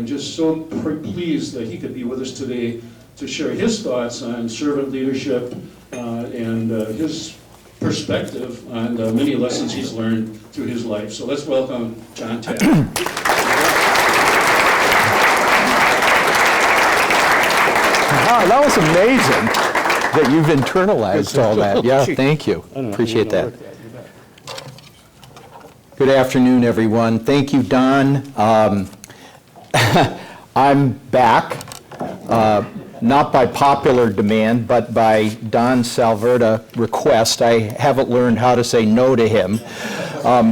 I'm just so pleased that he could be with us today to share his thoughts on servant leadership and his perspective on the many lessons he's learned through his life. So let's welcome John Taft. Wow, that was amazing that you've internalized all that. Yeah, thank you. Appreciate that. Good afternoon, everyone. Thank you, Don. I'm back, not by popular demand, but by Don Salverda request. I haven't learned how to say no to him. I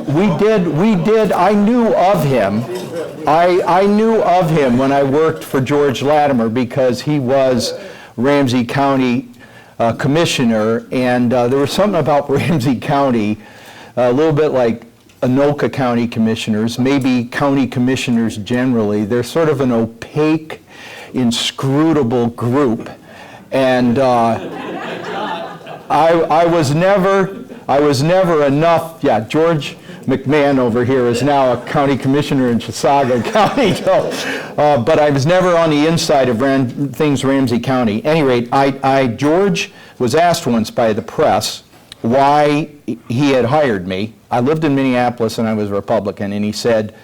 knew of him. I knew of him when I worked for George Latimer because he was Ramsey County Commissioner, and there was something about Ramsey County, a little bit like Anoka County Commissioners, maybe county commissioners generally. They're sort of an opaque, inscrutable group, and I was never enough. Yeah, George McMahon over here is now a county commissioner in Chisago County, but I was never on the inside of things Ramsey County. At any rate, George was asked once by the press why he had hired me. I lived in Minneapolis and I was a Republican, and he said,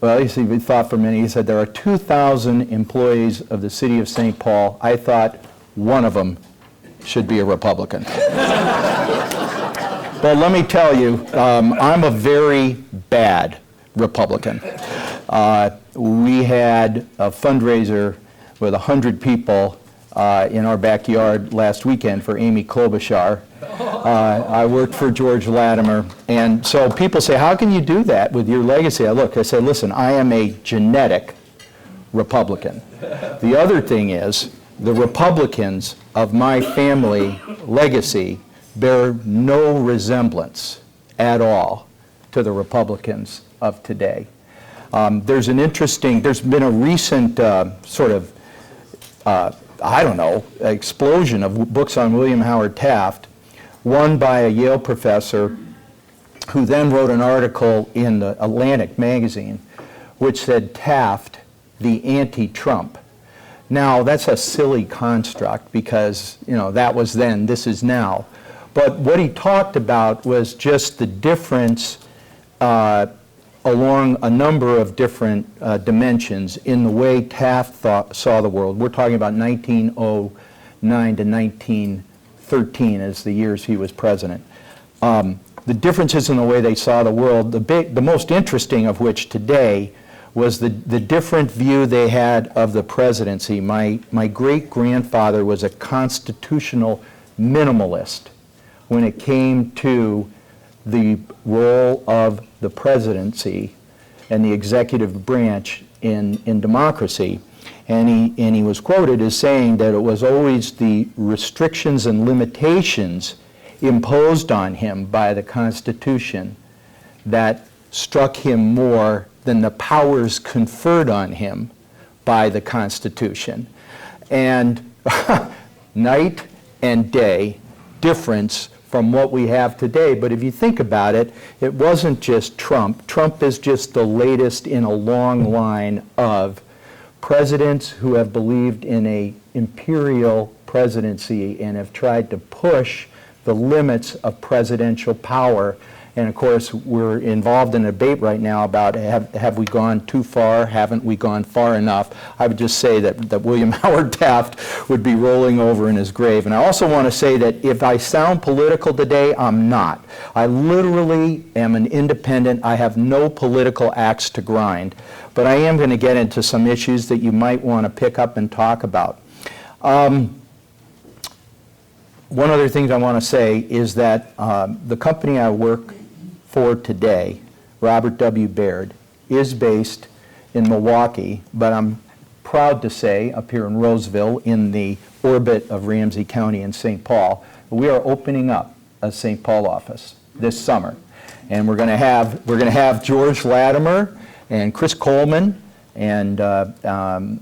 well, he thought for a minute, he said, there are 2,000 employees of the city of St. Paul. I thought one of them should be a Republican. But let me tell you, I'm a very bad Republican. We had a fundraiser with 100 people in our backyard last weekend for Amy Klobuchar. I worked for George Latimer, and so people say, how can you do that with your legacy? I said, listen, I am a genetic Republican. The other thing is, the Republicans of my family legacy bear no resemblance at all to the Republicans of today. There's been a recent explosion of books on William Howard Taft, one by a Yale professor who then wrote an article in the Atlantic magazine which said Taft, the anti-Trump. Now, that's a silly construct because, that was then, this is now. But what he talked about was just the difference along a number of different dimensions in the way Taft saw the world. We're talking about 1909 to 1913 as the years he was president. The differences in the way they saw the world, the most interesting of which today was the different view they had of the presidency. My great-grandfather was a constitutional minimalist when it came to the role of the presidency and the executive branch in democracy. And he was quoted as saying that it was always the restrictions and limitations imposed on him by the Constitution that struck him more than the powers conferred on him by the Constitution. And night and day difference from what we have today. But if you think about it, it wasn't just Trump. Trump is just the latest in a long line of presidents who have believed in an imperial presidency and have tried to push the limits of presidential power. And of course, we're involved in a debate right now about have we gone too far? Haven't we gone far enough? I would just say that William Howard Taft would be rolling over in his grave. And I also want to say that if I sound political today, I'm not. I literally am an independent. I have no political axe to grind. But I am going to get into some issues that you might want to pick up and talk about. One other thing I want to say is that the company I work for today, Robert W. Baird, is based in Milwaukee, but I'm proud to say up here in Roseville, in the orbit of Ramsey County and St. Paul, we are opening up a St. Paul office this summer, and we're going to have George Latimer and Chris Coleman and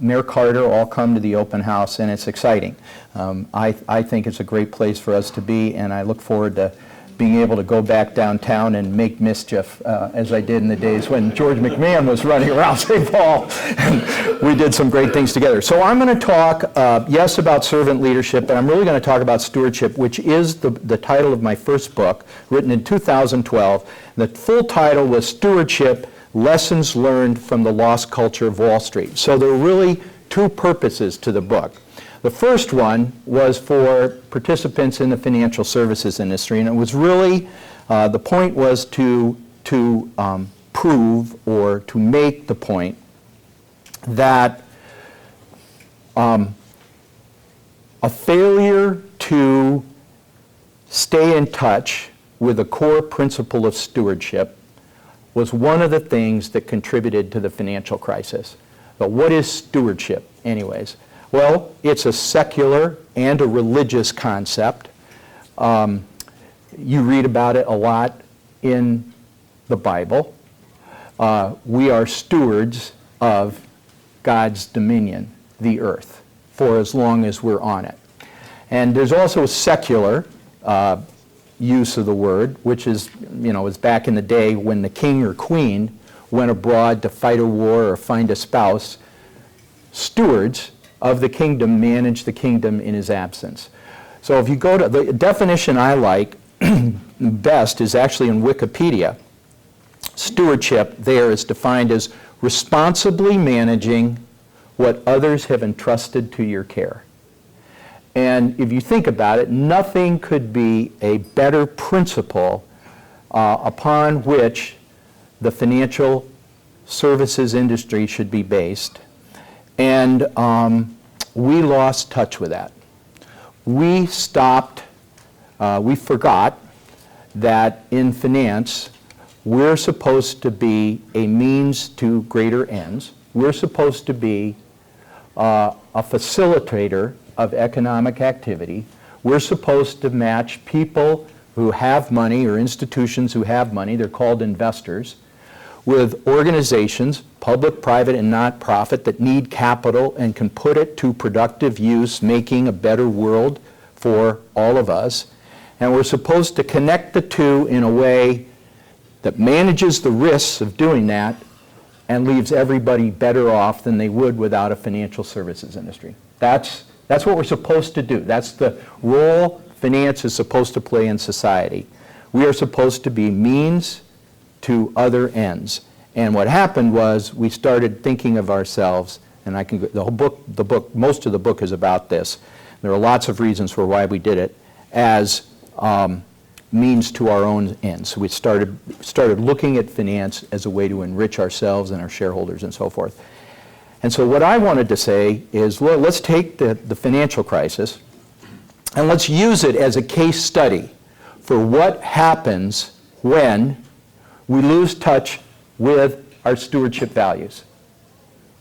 Mayor Carter all come to the open house, and it's exciting. I think it's a great place for us to be, and I look forward to being able to go back downtown and make mischief, as I did in the days when George McMahon was running around St. Paul. And we did some great things together. So I'm going to talk, yes, about servant leadership, but I'm really going to talk about stewardship, which is the title of my first book, written in 2012. The full title was Stewardship: Lessons Learned from the Lost Culture of Wall Street. So there are really two purposes to the book. The first one was for participants in the financial services industry, and it was really, the point was to prove or to make the point that a failure to stay in touch with the core principle of stewardship was one of the things that contributed to the financial crisis. But what is stewardship, anyways? Well, it's a secular and a religious concept. You read about it a lot in the Bible. We are stewards of God's dominion, the earth, for as long as we're on it. And there's also a secular use of the word, which is, is back in the day when the king or queen went abroad to fight a war or find a spouse. Stewards of the kingdom manage the kingdom in his absence. So if you go to the definition I like best is actually in Wikipedia. Stewardship there is defined as responsibly managing what others have entrusted to your care. And if you think about it, nothing could be a better principle upon which the financial services industry should be based. And we lost touch with that. We stopped, we forgot that in finance, we're supposed to be a means to greater ends. We're supposed to be a facilitator of economic activity. We're supposed to match people who have money or institutions who have money, they're called investors, with organizations, public, private, and not-profit, that need capital and can put it to productive use, making a better world for all of us. And we're supposed to connect the two in a way that manages the risks of doing that and leaves everybody better off than they would without a financial services industry. That's what we're supposed to do. That's the role finance is supposed to play in society. We are supposed to be means to other ends. And what happened was we started thinking of ourselves, and most of the book is about this. There are lots of reasons for why we did it, as means to our own ends. So we started looking at finance as a way to enrich ourselves and our shareholders and so forth. And so what I wanted to say is, well, let's take the financial crisis and let's use it as a case study for what happens when we lose touch with our stewardship values.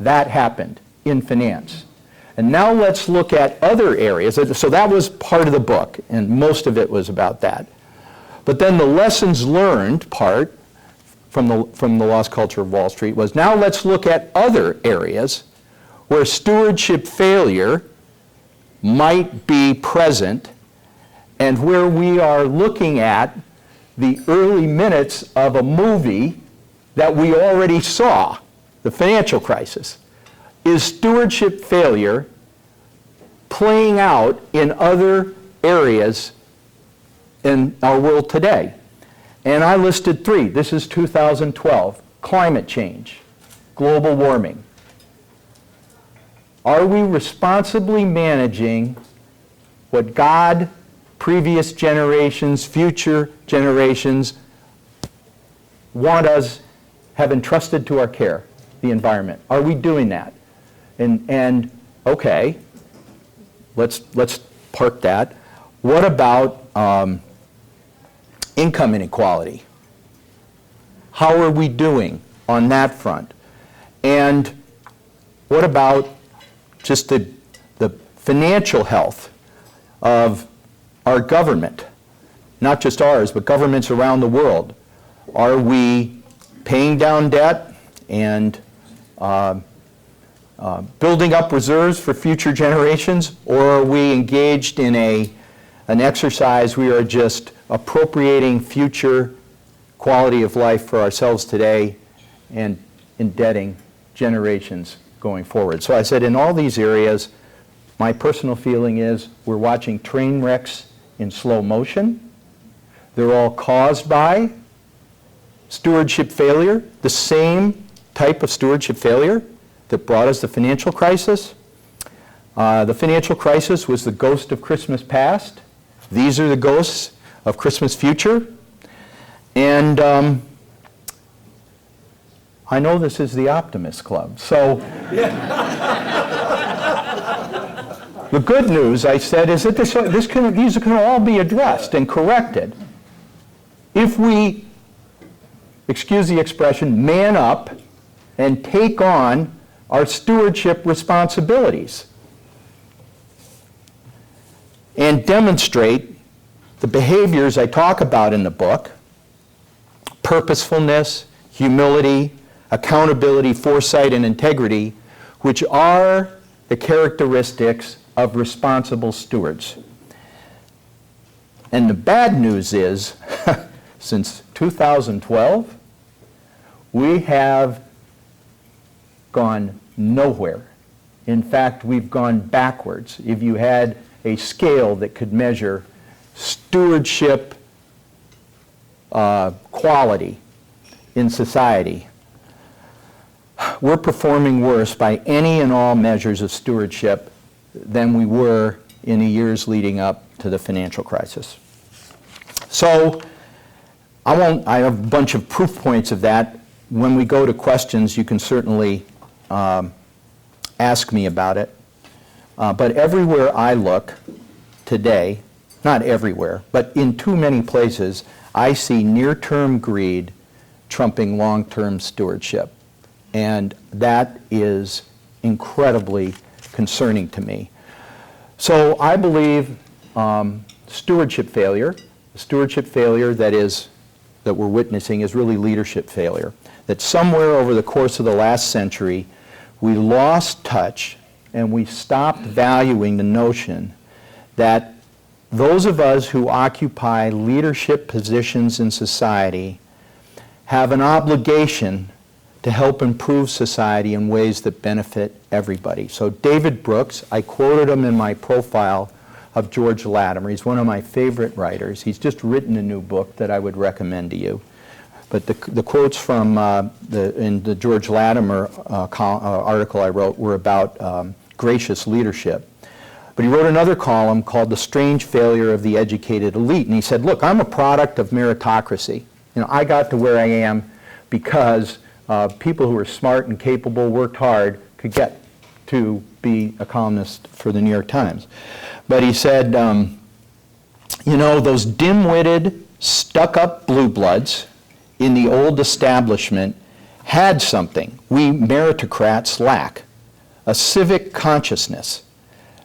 That happened in finance. And now let's look at other areas. So that was part of the book, and most of it was about that. But then the lessons learned part from the lost culture of Wall Street was, now let's look at other areas where stewardship failure might be present, and where we are looking at the early minutes of a movie that we already saw, the financial crisis. Is stewardship failure playing out in other areas in our world today? And I listed three. This is 2012. Climate change, global warming. Are we responsibly managing what God, previous generations, future generations have entrusted to our care, the environment? Are we doing that? And okay, let's park that. What about income inequality? How are we doing on that front? And what about just the financial health of our government? Not just ours, but governments around the world. Are we paying down debt and building up reserves for future generations, or are we engaged in an exercise we are just appropriating future quality of life for ourselves today and indebting generations going forward. So I said in all these areas, my personal feeling is we're watching train wrecks in slow motion. They're all caused by stewardship failure, the same type of stewardship failure that brought us the financial crisis. The financial crisis was the ghost of Christmas past. These are the ghosts of Christmas future. And I know this is the Optimist Club. So the good news, I said, is that these can all be addressed and corrected if we, excuse the expression, man up and take on our stewardship responsibilities and demonstrate the behaviors I talk about in the book: purposefulness, humility, accountability, foresight, and integrity, which are the characteristics of responsible stewards. And the bad news is, since 2012, we have gone nowhere. In fact, we've gone backwards. If you had a scale that could measure stewardship quality in society, we're performing worse by any and all measures of stewardship than we were in the years leading up to the financial crisis. So I have a bunch of proof points of that. When we go to questions, you can certainly ask me about it. But everywhere I look today, not everywhere, but in too many places, I see near-term greed trumping long-term stewardship. And that is incredibly concerning to me. So I believe stewardship failure that we're witnessing is really leadership failure. That somewhere over the course of the last century, we lost touch and we stopped valuing the notion that those of us who occupy leadership positions in society have an obligation to help improve society in ways that benefit everybody. So David Brooks, I quoted him in my profile of George Latimer. He's one of my favorite writers. He's just written a new book that I would recommend to you. But the quotes from in the George Latimer article I wrote were about gracious leadership. But he wrote another column called The Strange Failure of the Educated Elite. And he said, look, I'm a product of meritocracy. I got to where I am because people who were smart and capable, worked hard, could get to be a columnist for the New York Times. But he said, those dim-witted, stuck-up blue bloods in the old establishment had something we meritocrats lack: a civic consciousness,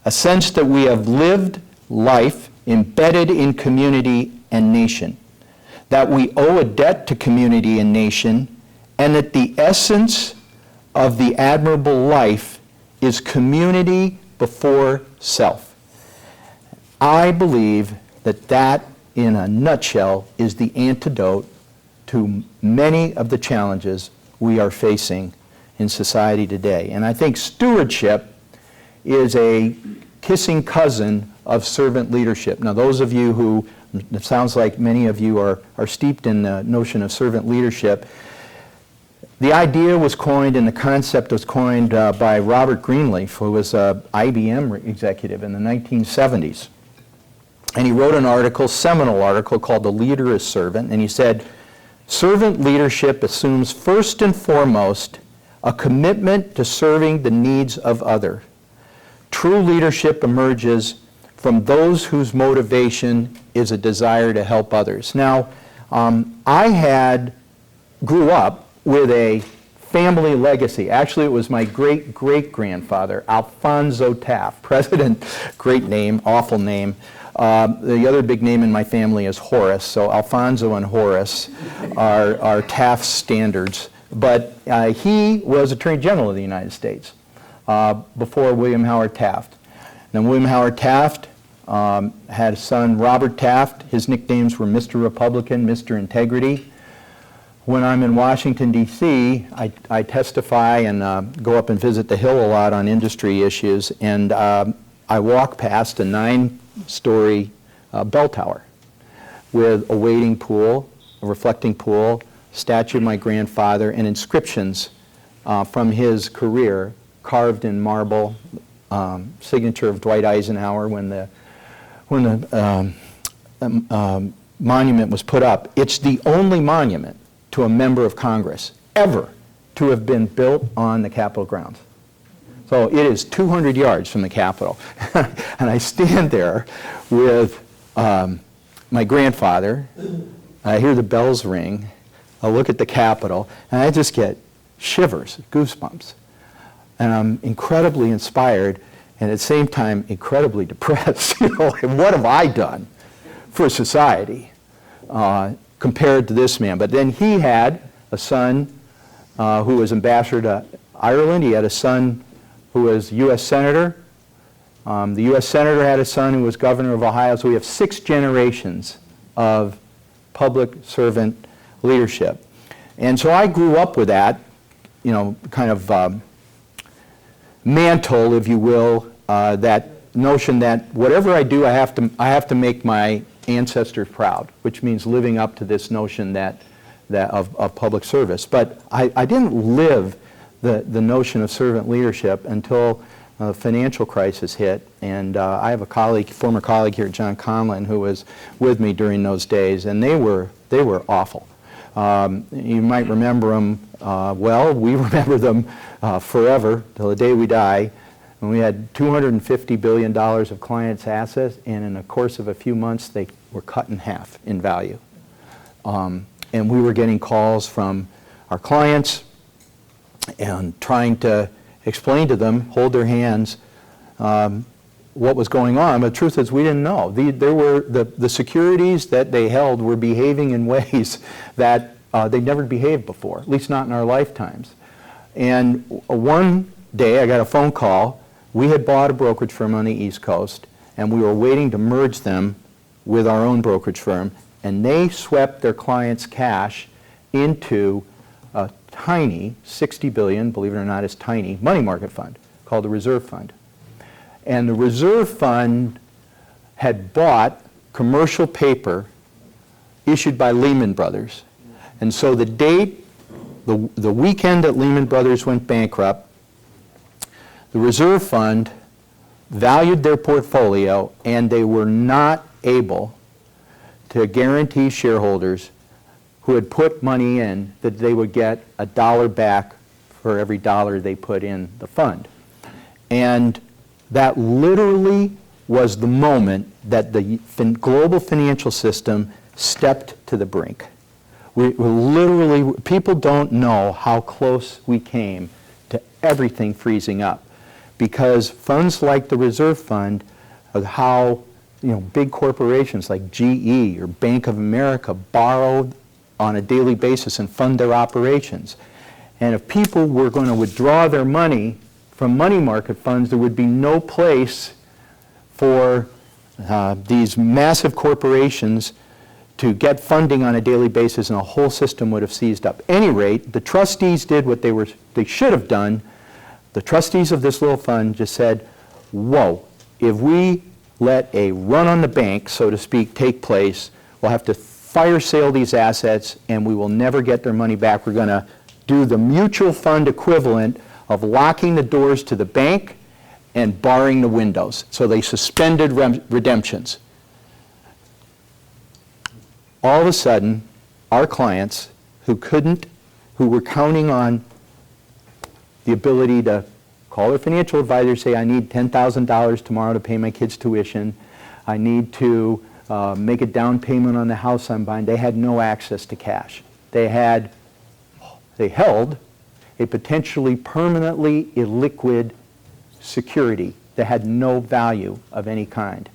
a sense that we have lived life embedded in community and nation, that we owe a debt to community and nation, and that the essence of the admirable life is community before self. I believe that in a nutshell, is the antidote to many of the challenges we are facing in society today. And I think stewardship is a kissing cousin of servant leadership. Now, those of you who, it sounds like many of you are steeped in the notion of servant leadership, the idea was coined and the concept was coined by Robert Greenleaf, who was an IBM executive in the 1970s. And he wrote an article, seminal article, called The Leader is Servant, and he said, servant leadership assumes first and foremost a commitment to serving the needs of others. True leadership emerges from those whose motivation is a desire to help others. Now, I grew up with a family legacy. Actually, it was my great-great-grandfather, Alfonso Taft, president, great name, awful name. The other big name in my family is Horace, so Alfonso and Horace are Taft standards. But he was Attorney General of the United States before William Howard Taft. Then William Howard Taft Had a son, Robert Taft. His nicknames were Mr. Republican, Mr. Integrity. When I'm in Washington, D.C., I testify and go up and visit the Hill a lot on industry issues, and I walk past a 9-story bell tower with a waiting pool, a reflecting pool, statue of my grandfather, and inscriptions from his career carved in marble, signature of Dwight Eisenhower when the monument was put up. It's the only monument to a member of Congress ever to have been built on the Capitol grounds. So it is 200 yards from the Capitol. And I stand there with my grandfather. I hear the bells ring. I look at the Capitol, and I just get shivers, goosebumps. And I'm incredibly inspired, and at the same time, incredibly depressed. You know, and what have I done for society compared to this man? But then he had a son who was ambassador to Ireland. He had a son who was U.S. Senator. The U.S. Senator had a son who was governor of Ohio. So we have 6 generations of public servant leadership. And so I grew up with that, you know, kind of mantle, if you will, that notion that whatever I do, I have to make my ancestors proud, which means living up to this notion of public service. But I didn't live the notion of servant leadership until the financial crisis hit. And I have a former colleague here, John Conlon, who was with me during those days, and they were awful. You might remember them well. We remember them forever, till the day we die. And we had $250 billion of clients' assets, and in the course of a few months, they were cut in half in value. And we were getting calls from our clients and trying to explain to them, hold their hands, what was going on. But the truth is, we didn't know. The securities that they held were behaving in ways that they'd never behaved before, at least not in our lifetimes. And one day, I got a phone call. We had bought a brokerage firm on the East Coast, and we were waiting to merge them with our own brokerage firm, and they swept their clients' cash into a tiny, 60 billion, believe it or not, is tiny, money market fund called the Reserve Fund. And the Reserve Fund had bought commercial paper issued by Lehman Brothers. And so the date, the weekend that Lehman Brothers went bankrupt, the Reserve Fund valued their portfolio, and they were not able to guarantee shareholders who had put money in that they would get $1 back for every dollar they put in the fund. And that literally was the moment that the global financial system stepped to the brink. We literally, people don't know how close we came to everything freezing up, because funds like the Reserve Fund, of how big corporations like GE or Bank of America borrow on a daily basis and fund their operations. And if people were going to withdraw their money from money market funds, there would be no place for these massive corporations to get funding on a daily basis, and the whole system would have seized up. At any rate, the trustees did what they should have done. The trustees of this little fund just said, whoa, if we let a run on the bank, so to speak, take place, we'll have to fire sale these assets, and we will never get their money back. We're going to do the mutual fund equivalent of locking the doors to the bank and barring the windows. So they suspended redemptions. All of a sudden, our clients who were counting on the ability to call their financial advisor, say, I need $10,000 tomorrow to pay my kids' tuition, I need to make a down payment on the house I'm buying, they had no access to cash. They held a potentially permanently illiquid security that had no value of any kind.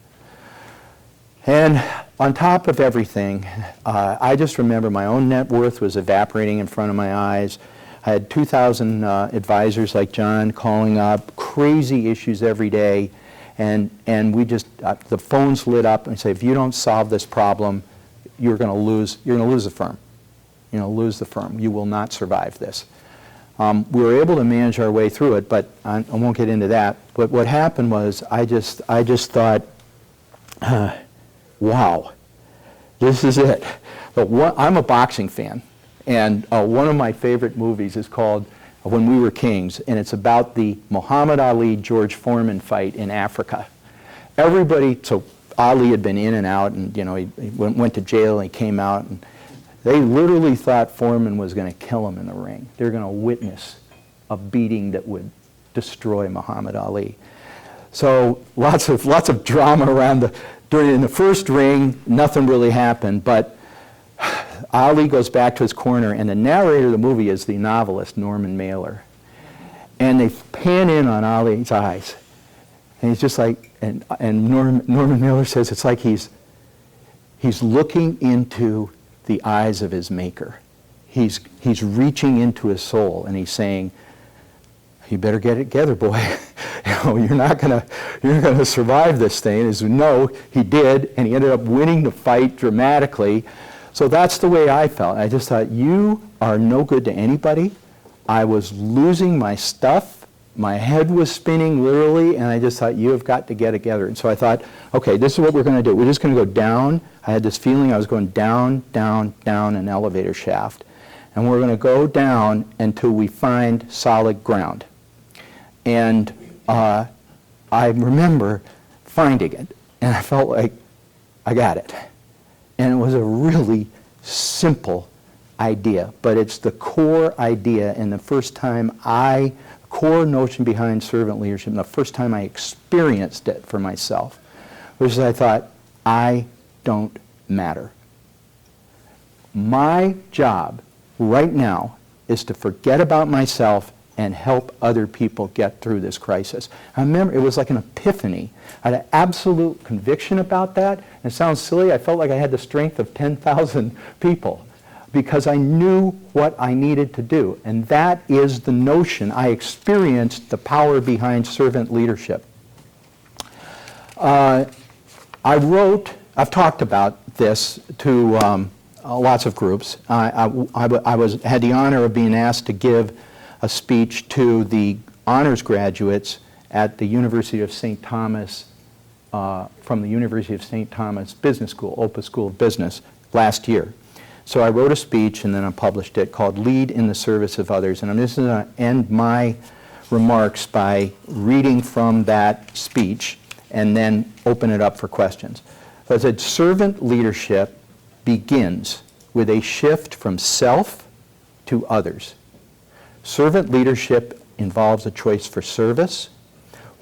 And on top of everything, I just remember my own net worth was evaporating in front of my eyes. I had 2,000 advisors like John calling up, crazy issues every day. And we just, the phones lit up and say, if you don't solve this problem, you're going to lose the firm. You're going to lose the firm. You will not survive this. We were able to manage our way through it, but I won't get into that. But what happened was I just thought, wow, this is it. I'm a boxing fan, and one of my favorite movies is called When We Were Kings, and it's about the Muhammad Ali-George Foreman fight in Africa. Everybody, so Ali had been in and out, and he went to jail and he came out, and they literally thought Foreman was going to kill him in the ring. They were going to witness a beating that would destroy Muhammad Ali. So lots of drama around in the first ring. Nothing really happened, but Ali goes back to his corner, and the narrator of the movie is the novelist Norman Mailer, and they pan in on Ali's eyes, and he's just like, and Norman Mailer says it's like he's looking into the eyes of his maker. He's reaching into his soul, and he's saying, "You better get it together, boy. You're not gonna survive this thing." As we know, he did, and he ended up winning the fight dramatically. So that's the way I felt. I just thought, you are no good to anybody. I was losing my stuff. My head was spinning literally, and I just thought, you have got to get it together. And so I thought, okay, this is what we're going to do. We're just going to go down. I had this feeling I was going down, down, down an elevator shaft. And we're going to go down until we find solid ground. And I remember finding it, and I felt like I got it. And it was a really simple idea, but it's the core idea, and the first time core notion behind servant leadership, and the first time I experienced it for myself, was I thought, I don't matter. My job right now is to forget about myself and help other people get through this crisis. I remember it was like an epiphany. I had an absolute conviction about that. And it sounds silly, I felt like I had the strength of 10,000 people because I knew what I needed to do. And that is the notion. I experienced the power behind servant leadership. I've talked about this to lots of groups. I had the honor of being asked to give a speech to the honors graduates at the University of St. Thomas, from the University of St. Thomas Business School, Opus School of Business, last year. So I wrote a speech and then I published it called Lead in the Service of Others. And I'm just going to end my remarks by reading from that speech and then open it up for questions. So I said, servant leadership begins with a shift from self to others. Servant leadership involves a choice for service.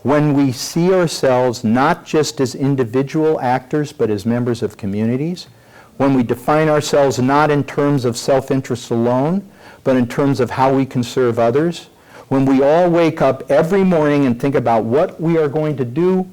When we see ourselves not just as individual actors, but as members of communities, when we define ourselves not in terms of self-interest alone, but in terms of how we can serve others, when we all wake up every morning and think about what we are going to do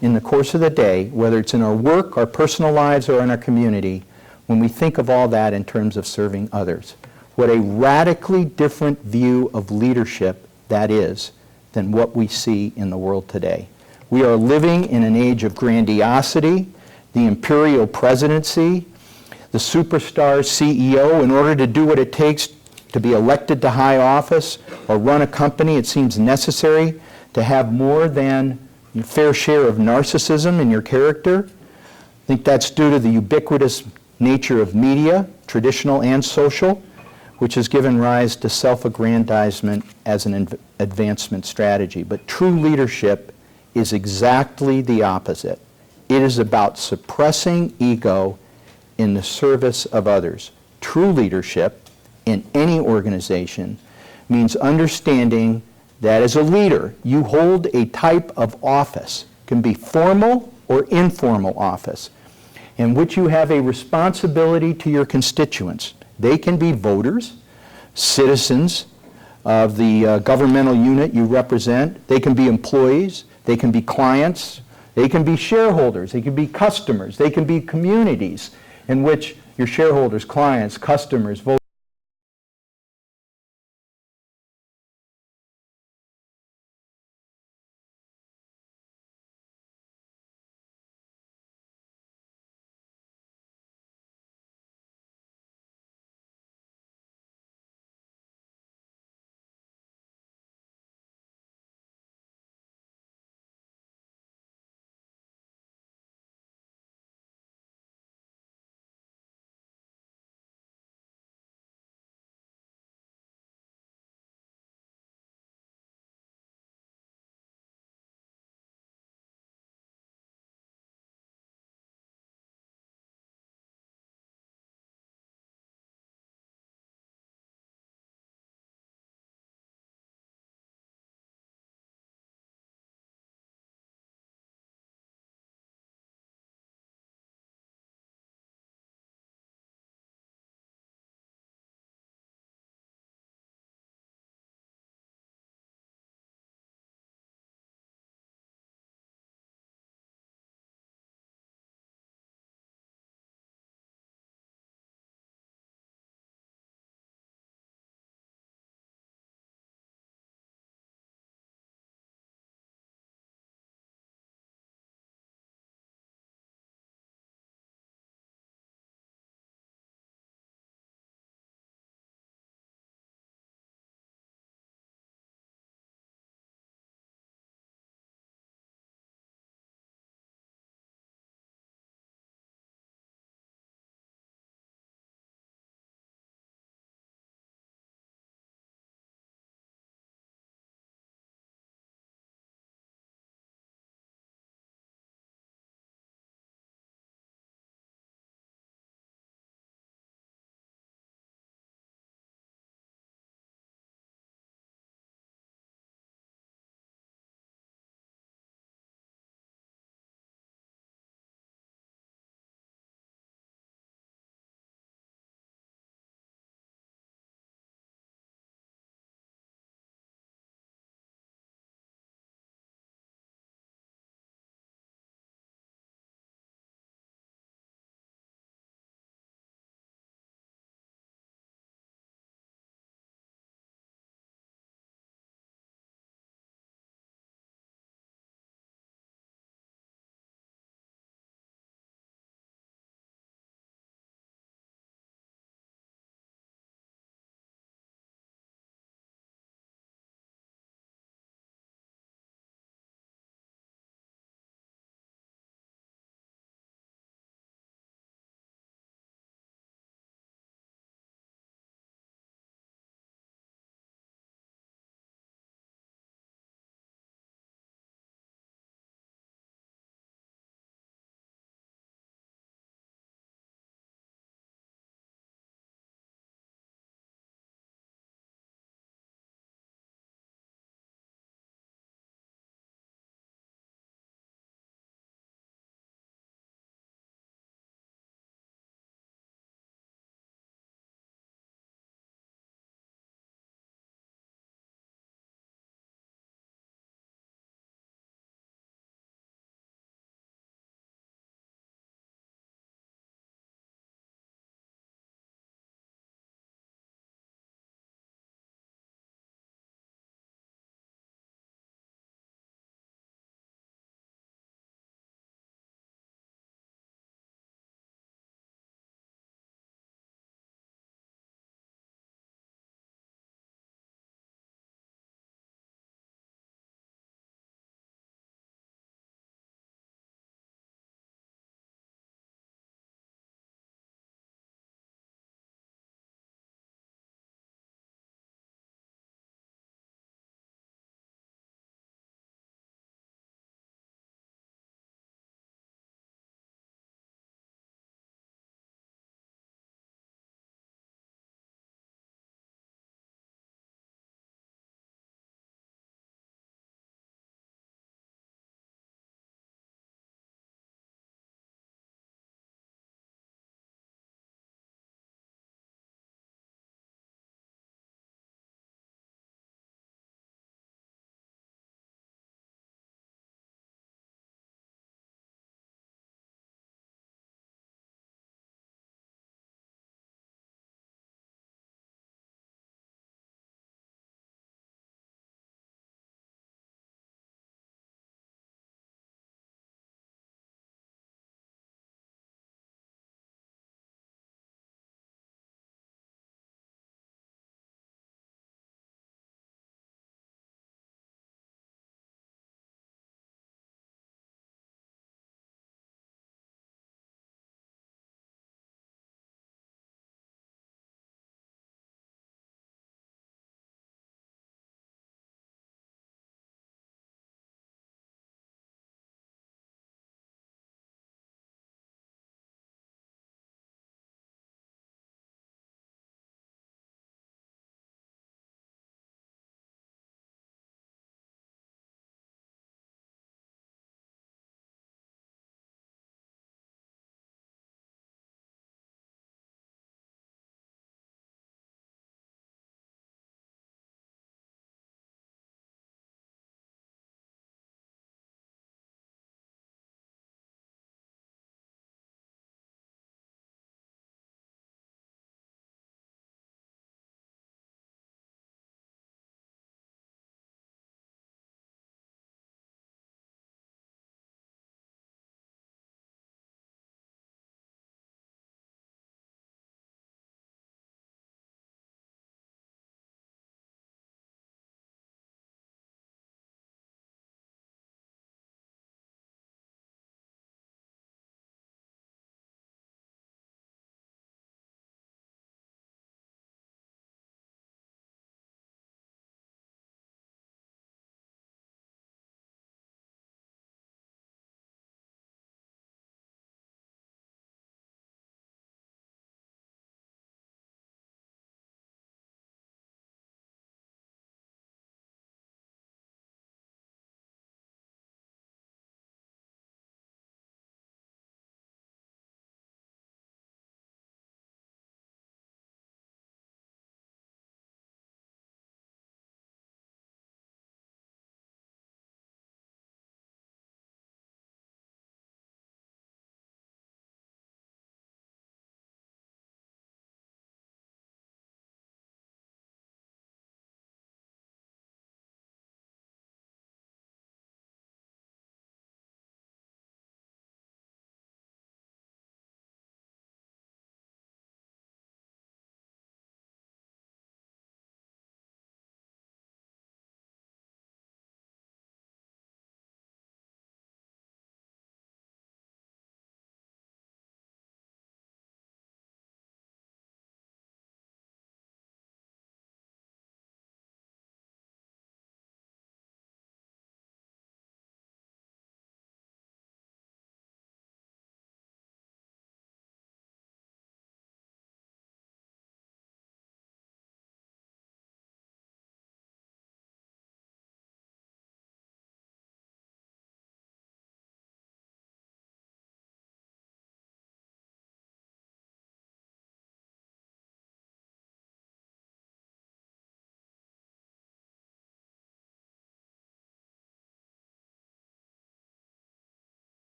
in the course of the day, whether it's in our work, our personal lives, or in our community, when we think of all that in terms of serving others. What a radically different view of leadership that is than what we see in the world today. We are living in an age of grandiosity, the imperial presidency, the superstar CEO. In order to do what it takes to be elected to high office or run a company, it seems necessary to have more than your fair share of narcissism in your character. I think that's due to the ubiquitous nature of media, traditional and social, which has given rise to self-aggrandizement as an advancement strategy. But true leadership is exactly the opposite. It is about suppressing ego in the service of others. True leadership in any organization means understanding that as a leader, you hold a type of office, can be formal or informal office, in which you have a responsibility to your constituents. They can be voters, citizens of the governmental unit you represent. They can be employees. They can be clients. They can be shareholders. They can be customers. They can be communities in which your shareholders, clients, customers, voters,